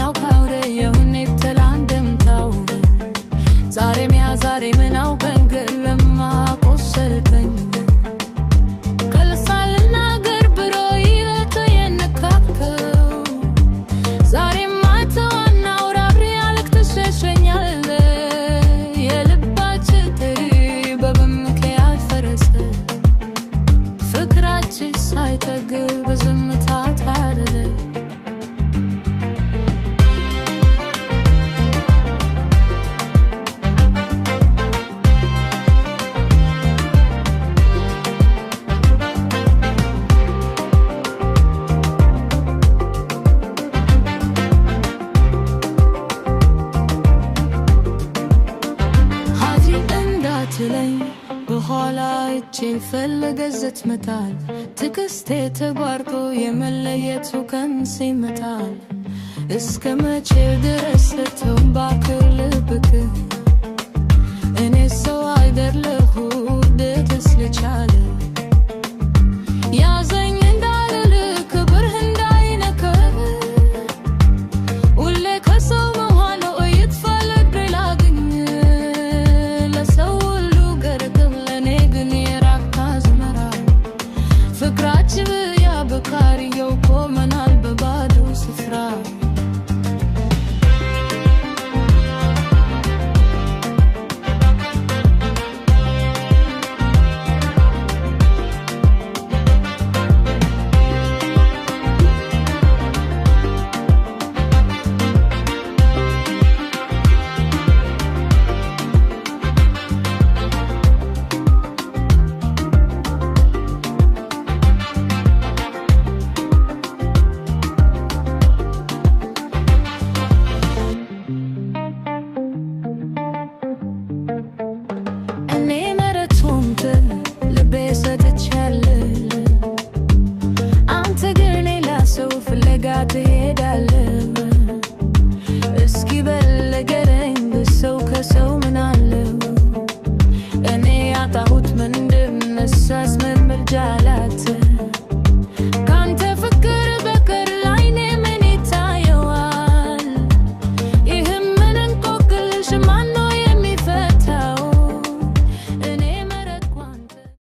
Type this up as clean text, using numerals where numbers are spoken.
ምናው ካውደ የሁኔት ተላንደምታው ዛሬ ምናው በንገለማ ቆሰልከኝ ከልሳልና ገርብሮ ይለቶ የነካከው ዛሬ ማተዋናው ራብሪ ያልክ ተሸሸኛል የልባች ትሪ በበምከ ያልፈረሰ ፍቅራችን ሳይተግብ በዝምታ ታረደ በኋላ እጄን ፈለገዘት መታል ትክስቴ ተጓርቶ የመለየቱ ቀን ሲመጣል እስከ መቼ ድረስ ተንባክልብክ እኔ ሰው አይደለም